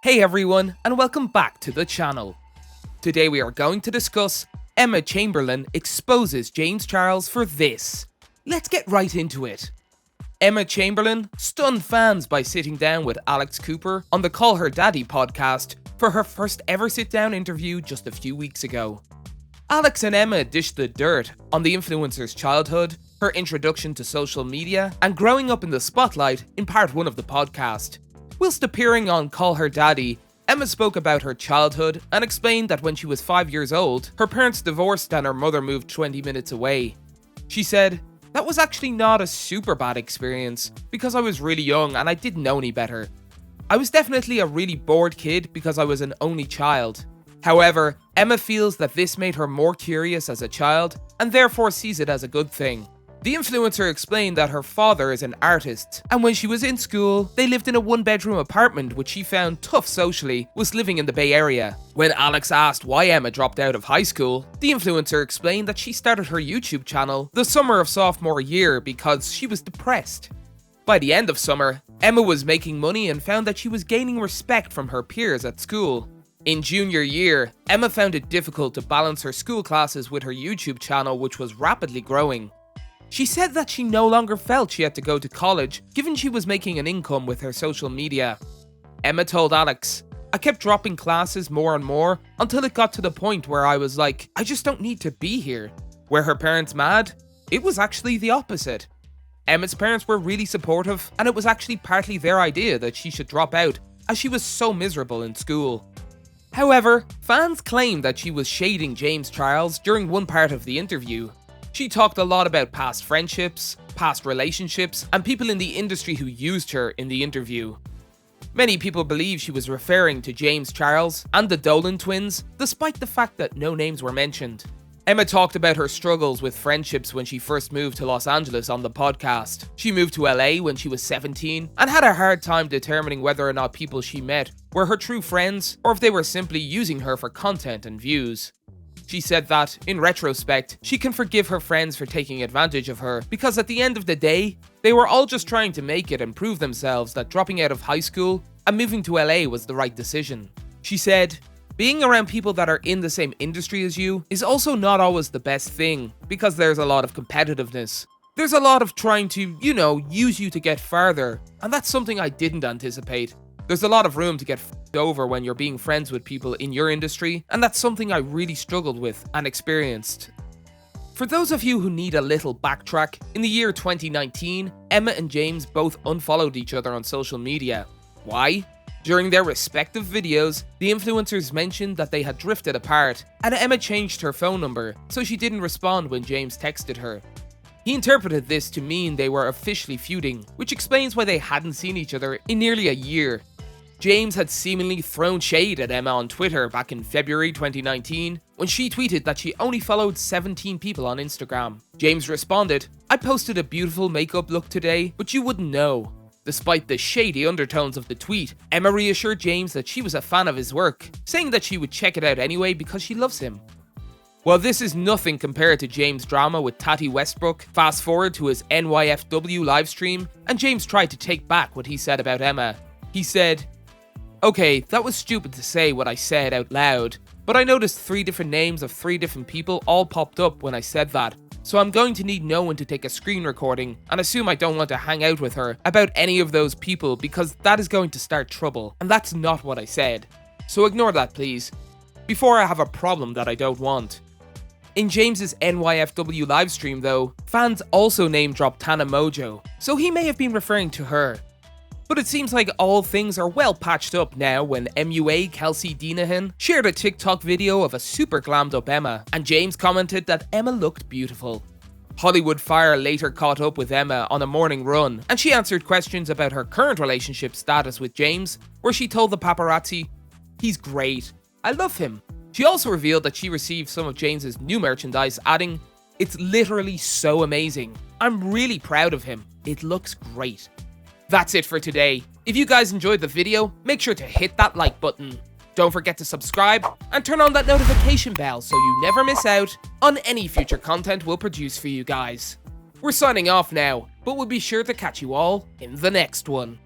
Hey everyone, and welcome back to the channel. Today we are going to discuss Emma Chamberlain exposes James Charles for this. Let's get right into it. Emma Chamberlain stunned fans by sitting down with Alex Cooper on the Call Her Daddy podcast for her first ever sit-down interview just a few weeks ago. Alex and Emma dished the dirt on the influencer's childhood, her introduction to social media, and growing up in the spotlight in part 1 of the podcast. Whilst appearing on Call Her Daddy, Emma spoke about her childhood and explained that when she was 5 years old, her parents divorced and her mother moved 20 minutes away. She said, "That was actually not a super bad experience because I was really young and I didn't know any better. I was definitely a really bored kid because I was an only child." However, Emma feels that this made her more curious as a child and therefore sees it as a good thing. The influencer explained that her father is an artist, and when she was in school, they lived in a 1-bedroom apartment which she found tough socially, was living in the Bay Area. When Alex asked why Emma dropped out of high school, the influencer explained that she started her YouTube channel the summer of sophomore year because she was depressed. By the end of summer, Emma was making money and found that she was gaining respect from her peers at school. In junior year, Emma found it difficult to balance her school classes with her YouTube channel, which was rapidly growing. She said that she no longer felt she had to go to college, given she was making an income with her social media. Emma told Alex, "I kept dropping classes more and more until it got to the point where I was like, I just don't need to be here." Were her parents mad? It was actually the opposite. Emma's parents were really supportive, and it was actually partly their idea that she should drop out, as she was so miserable in school. However, fans claimed that she was shading James Charles during one part of the interview. She talked a lot about past friendships, past relationships, and people in the industry who used her in the interview. Many people believe she was referring to James Charles and the Dolan twins, despite the fact that no names were mentioned. Emma talked about her struggles with friendships when she first moved to Los Angeles on the podcast. She moved to LA when she was 17 and had a hard time determining whether or not people she met were her true friends or if they were simply using her for content and views. She said that, in retrospect, she can forgive her friends for taking advantage of her because at the end of the day, they were all just trying to make it and prove themselves that dropping out of high school and moving to LA was the right decision. She said, "Being around people that are in the same industry as you is also not always the best thing because there's a lot of competitiveness. There's a lot of trying to, use you to get farther, and that's something I didn't anticipate. There's a lot of room to get f***ed over when you're being friends with people in your industry, and that's something I really struggled with and experienced." For those of you who need a little backtrack, in the year 2019, Emma and James both unfollowed each other on social media. Why? During their respective videos, the influencers mentioned that they had drifted apart, and Emma changed her phone number, so she didn't respond when James texted her. He interpreted this to mean they were officially feuding, which explains why they hadn't seen each other in nearly a year. James had seemingly thrown shade at Emma on Twitter back in February 2019 when she tweeted that she only followed 17 people on Instagram. James responded, "I posted a beautiful makeup look today, but you wouldn't know." Despite the shady undertones of the tweet, Emma reassured James that she was a fan of his work, saying that she would check it out anyway because she loves him. Well, this is nothing compared to James' drama with Tati Westbrook. Fast forward to his NYFW livestream, and James tried to take back what he said about Emma. He said, "Okay, that was stupid to say what I said out loud, but I noticed 3 different names of 3 different people all popped up when I said that, so I'm going to need no one to take a screen recording and assume I don't want to hang out with her about any of those people because that is going to start trouble, and that's not what I said. So ignore that please, before I have a problem that I don't want." In James's NYFW livestream though, fans also name-dropped Tana Mojo, so he may have been referring to her. But it seems like all things are well patched up now when MUA Kelsey Deenahan shared a TikTok video of a super glammed up Emma, and James commented that Emma looked beautiful. Hollywood Fire later caught up with Emma on a morning run, and she answered questions about her current relationship status with James, where she told the paparazzi, "He's great. I love him." She also revealed that she received some of James's new merchandise, adding, "It's literally so amazing. I'm really proud of him. It looks great." That's it for today. If you guys enjoyed the video, make sure to hit that like button. Don't forget to subscribe and turn on that notification bell so you never miss out on any future content we'll produce for you guys. We're signing off now, but we'll be sure to catch you all in the next one.